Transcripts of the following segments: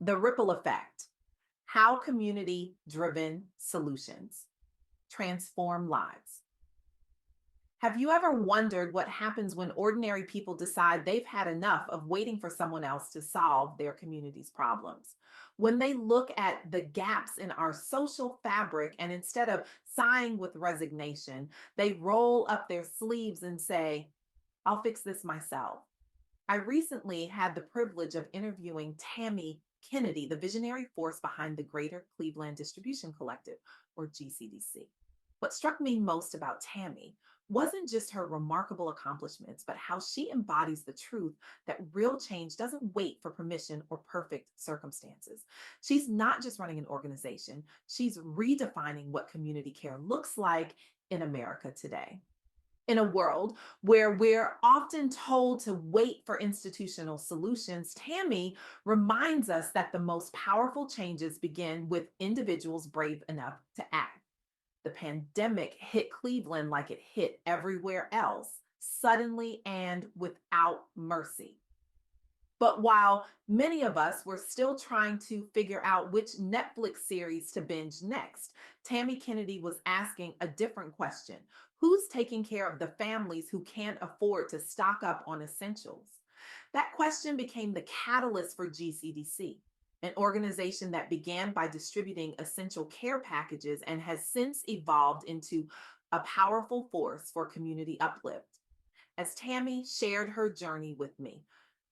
The ripple effect, how community driven solutions transform lives. Have you ever wondered what happens when ordinary people decide they've had enough of waiting for someone else to solve their community's problems? When they look at the gaps in our social fabric and instead of sighing with resignation, they roll up their sleeves and say, I'll fix this myself. I recently had the privilege of interviewing Tammy Kennedy, the visionary force behind the Greater Cleveland Distribution Collective, or GCDC. What struck me most about Tammy wasn't just her remarkable accomplishments, but how she embodies the truth that real change doesn't wait for permission or perfect circumstances. She's not just running an organization, she's redefining what community care looks like in America today. In a world where we're often told to wait for institutional solutions, Tammy reminds us that the most powerful changes begin with individuals brave enough to act. The pandemic hit Cleveland like it hit everywhere else, suddenly and without mercy. But while many of us were still trying to figure out which Netflix series to binge next, Tammy Kennedy was asking a different question. Who's taking care of the families who can't afford to stock up on essentials? That question became the catalyst for GCDC, an organization that began by distributing essential care packages and has since evolved into a powerful force for community uplift. As Tammy shared her journey with me,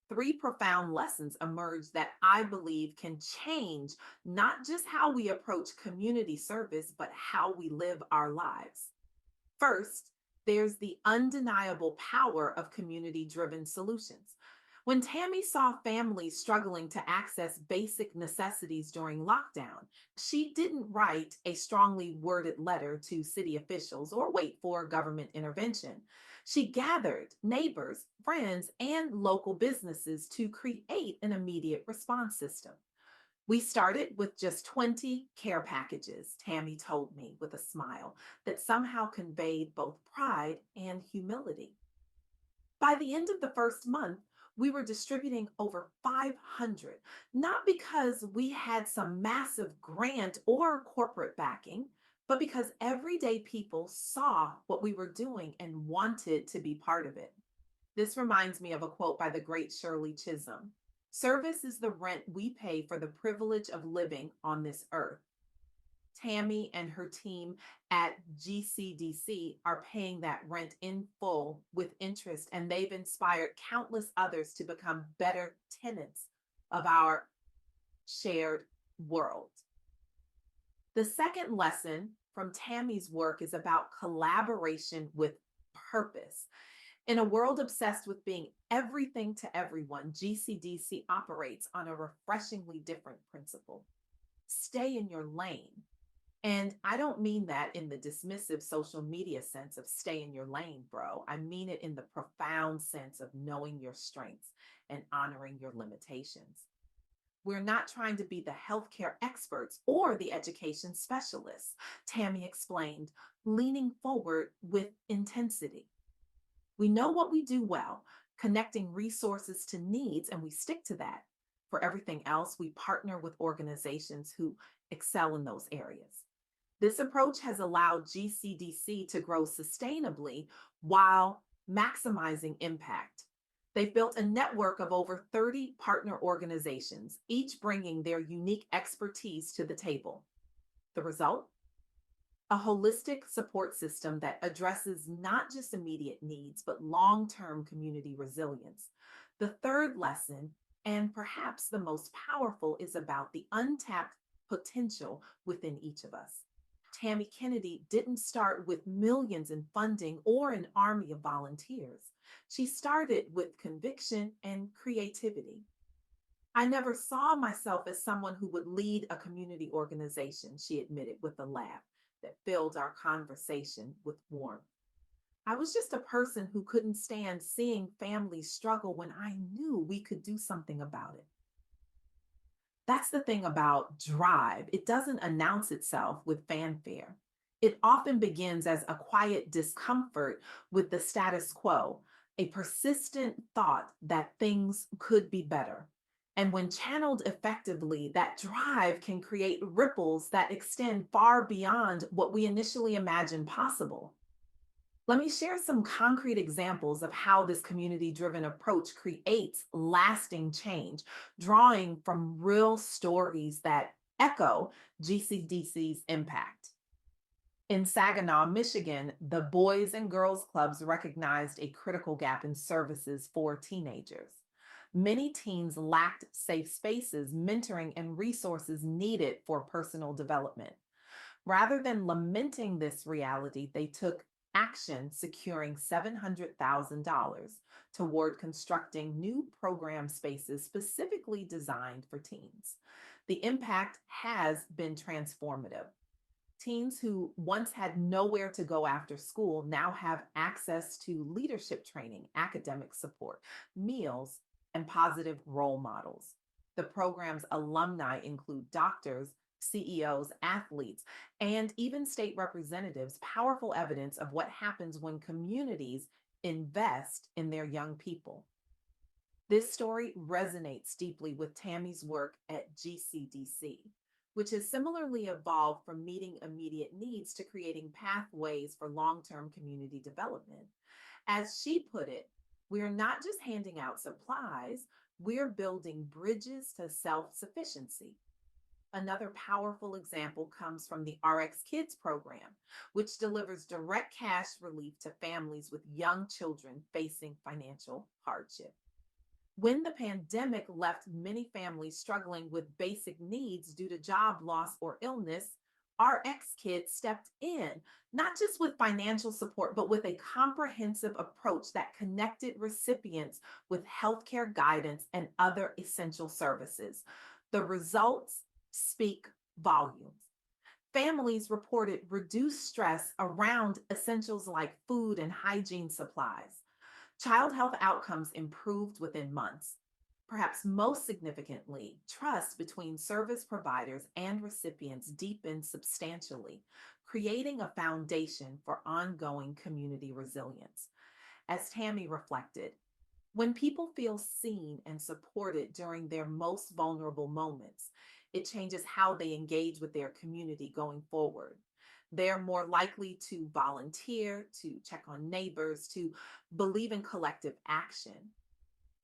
three profound lessons emerged that I believe can change not just how we approach community service, but how we live our lives. First, there's the undeniable power of community driven solutions. When Tammy saw families struggling to access basic necessities during lockdown, she didn't write a strongly worded letter to city officials or wait for government intervention. She gathered neighbors, friends, and local businesses to create an immediate response system. We started with just 20 care packages, Tammy told me with a smile that somehow conveyed both pride and humility. By the end of the first month, we were distributing over 500, not because we had some massive grant or corporate backing, but because everyday people saw what we were doing and wanted to be part of it. This reminds me of a quote by the great Shirley Chisholm. Service is the rent we pay for the privilege of living on this earth. Tammy and her team at GCDC are paying that rent in full with interest, and they've inspired countless others to become better tenants of our shared world. The second lesson from Tammy's work is about collaboration with purpose. In a world obsessed with being everything to everyone, GCDC operates on a refreshingly different principle. Stay in your lane. And I don't mean that in the dismissive social media sense of stay in your lane, bro. I mean it in the profound sense of knowing your strengths and honoring your limitations. We're not trying to be the healthcare experts or the education specialists, Tammy explained, leaning forward with intensity. We know what we do well, connecting resources to needs, and we stick to that. For everything else, we partner with organizations who excel in those areas. This approach has allowed GCDC to grow sustainably while maximizing impact. They've built a network of over 30 partner organizations, each bringing their unique expertise to the table. The result? A holistic support system that addresses not just immediate needs, but long term community resilience. The third lesson, and perhaps the most powerful, is about the untapped potential within each of us. Tammy Kennedy didn't start with millions in funding or an army of volunteers. She started with conviction and creativity. I never saw myself as someone who would lead a community organization, she admitted with a laugh that filled our conversation with warmth. I was just a person who couldn't stand seeing families struggle when I knew we could do something about it. That's the thing about drive. It doesn't announce itself with fanfare. It often begins as a quiet discomfort with the status quo, a persistent thought that things could be better. And when channeled effectively, that drive can create ripples that extend far beyond what we initially imagined possible. Let me share some concrete examples of how this community driven approach creates lasting change, drawing from real stories that echo GCDC's impact. In Saginaw, Michigan, the Boys and Girls Clubs recognized a critical gap in services for teenagers. Many teens lacked safe spaces, mentoring, and resources needed for personal development. Rather than lamenting this reality, they took action, securing $700,000 toward constructing new program spaces specifically designed for teens. The impact has been transformative. Teens who once had nowhere to go after school now have access to leadership training, academic support, meals, and positive role models. The program's alumni include doctors, CEOs, athletes, and even state representatives, powerful evidence of what happens when communities invest in their young people. This story resonates deeply with Tammy's work at GCDC, which has similarly evolved from meeting immediate needs to creating pathways for long term community development. As she put it, we're not just handing out supplies, we're building bridges to self sufficiency. Another powerful example comes from the RX Kids program, which delivers direct cash relief to families with young children facing financial hardship. When the pandemic left many families struggling with basic needs due to job loss or illness, our ex kids stepped in, not just with financial support, but with a comprehensive approach that connected recipients with healthcare guidance and other essential services. The results speak volumes. Families reported reduced stress around essentials like food and hygiene supplies. Child health outcomes improved within months. Perhaps most significantly, trust between service providers and recipients deepened substantially, creating a foundation for ongoing community resilience. As Tammy reflected, when people feel seen and supported during their most vulnerable moments, it changes how they engage with their community going forward. They're more likely to volunteer, to check on neighbors, to believe in collective action.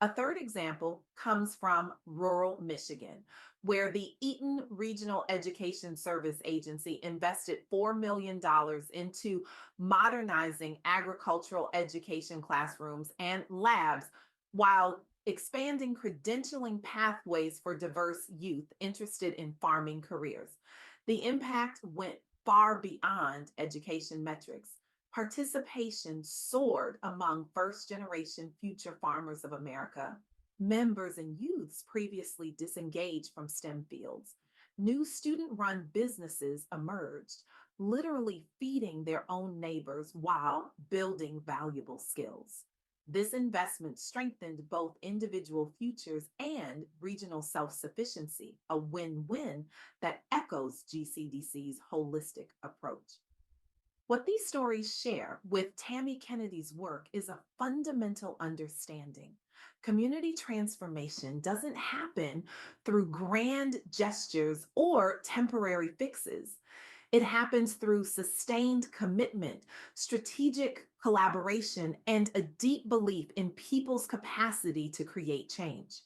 A third example comes from rural Michigan, where the Eaton Regional Education Service Agency invested $4 million into modernizing agricultural education classrooms and labs while expanding credentialing pathways for diverse youth interested in farming careers. The impact went far beyond education metrics. Participation soared among first generation future farmers of America, members and youths previously disengaged from STEM fields. New student run businesses emerged, literally feeding their own neighbors while building valuable skills. This investment strengthened both individual futures and regional self sufficiency, a win win that echoes GCDC's holistic approach. What these stories share with Tammy Kennedy's work is a fundamental understanding. Community transformation doesn't happen through grand gestures or temporary fixes. It happens through sustained commitment, strategic collaboration, and a deep belief in people's capacity to create change.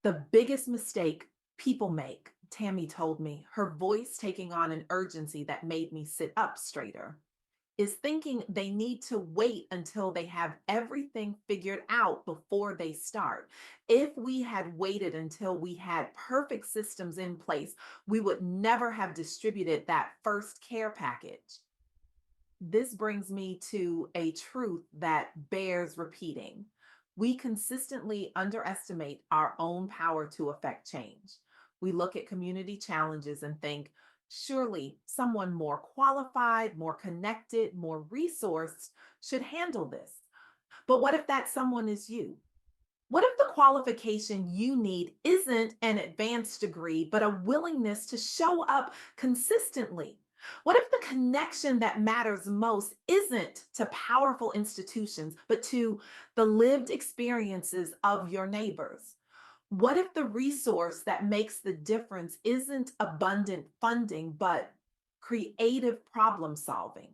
The biggest mistake people make, Tammy told me, her voice taking on an urgency that made me sit up straighter, is thinking they need to wait until they have everything figured out before they start. If we had waited until we had perfect systems in place, we would never have distributed that first care package. This brings me to a truth that bears repeating. We consistently underestimate our own power to affect change. We look at community challenges and think, surely someone more qualified, more connected, more resourced should handle this. But what if that someone is you? What if the qualification you need isn't an advanced degree, but a willingness to show up consistently? What if the connection that matters most isn't to powerful institutions, but to the lived experiences of your neighbors? What if the resource that makes the difference isn't abundant funding, but creative problem solving?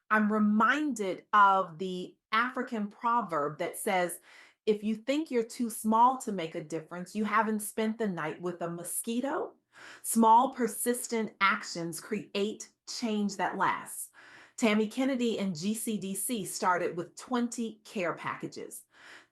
I'm reminded of the African proverb that says, if you think you're too small to make a difference, you haven't spent the night with a mosquito. Small, persistent actions create change that lasts. Tammy Kennedy and GCDC started with 20 care packages.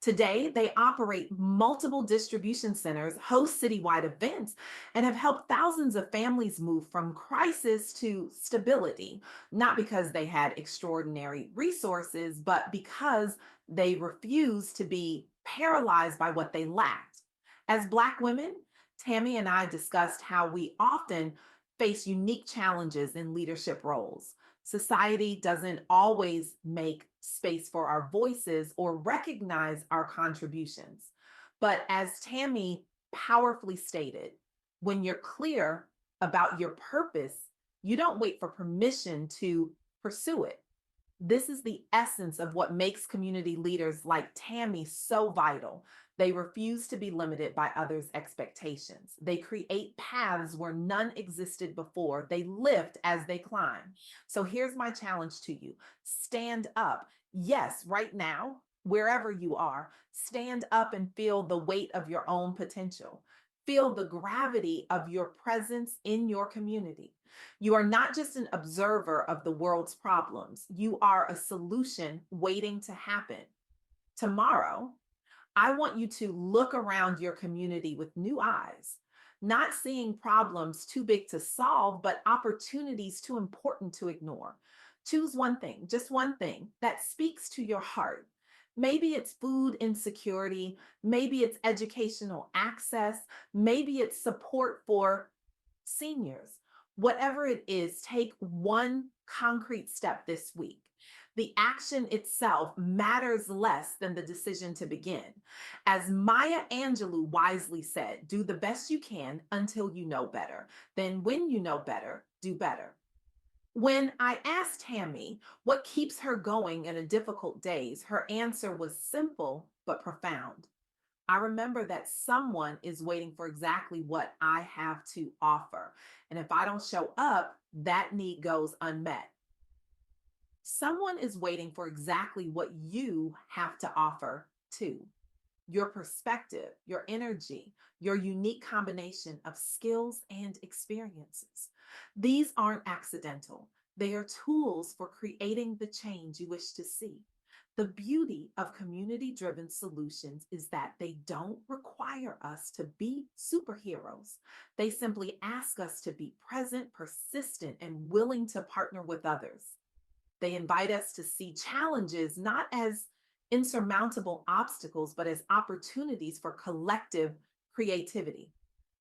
Today, they operate multiple distribution centers, host citywide events, and have helped thousands of families move from crisis to stability, not because they had extraordinary resources, but because they refused to be paralyzed by what they lacked. As Black women, Tammy and I discussed how we often face unique challenges in leadership roles. Society doesn't always make space for our voices or recognize our contributions. But as Tammy powerfully stated, when you're clear about your purpose, you don't wait for permission to pursue it. This is the essence of what makes community leaders like Tammy so vital. They refuse to be limited by others' expectations. They create paths where none existed before. They lift as they climb. So here's my challenge to you: stand up. Yes, right now, wherever you are, stand up and feel the weight of your own potential. Feel the gravity of your presence in your community. You are not just an observer of the world's problems, you are a solution waiting to happen. Tomorrow, I want you to look around your community with new eyes, not seeing problems too big to solve, but opportunities too important to ignore. Choose one thing, just one thing that speaks to your heart. Maybe it's food insecurity, maybe it's educational access, maybe it's support for seniors. Whatever it is, take one concrete step this week. The action itself matters less than the decision to begin. As Maya Angelou wisely said, do the best you can until you know better. Then, when you know better, do better. When I asked Tammy what keeps her going in a difficult days, her answer was simple but profound. I remember that someone is waiting for exactly what I have to offer. And if I don't show up, that need goes unmet. Someone is waiting for exactly what you have to offer too: your perspective, your energy, your unique combination of skills and experiences. These aren't accidental, they are tools for creating the change you wish to see. The beauty of community driven solutions is that they don't require us to be superheroes. They simply ask us to be present, persistent, and willing to partner with others. They invite us to see challenges not as insurmountable obstacles, but as opportunities for collective creativity.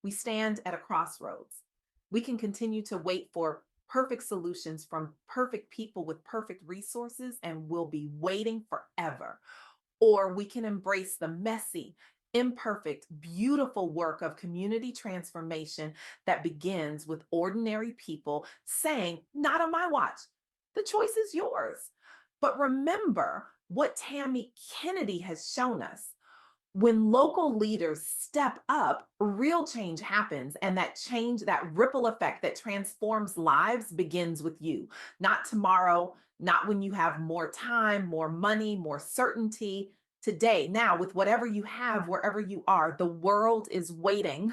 We stand at a crossroads. We can continue to wait for perfect solutions from perfect people with perfect resources, and we'll be waiting forever. Or we can embrace the messy, imperfect, beautiful work of community transformation that begins with ordinary people saying, not on my watch. The choice is yours. But remember what Tammy Kennedy has shown us: when local leaders step up, real change happens. And that change, that ripple effect that transforms lives, begins with you. Not tomorrow, not when you have more time, more money, more certainty. Today, now, with whatever you have, wherever you are, the world is waiting.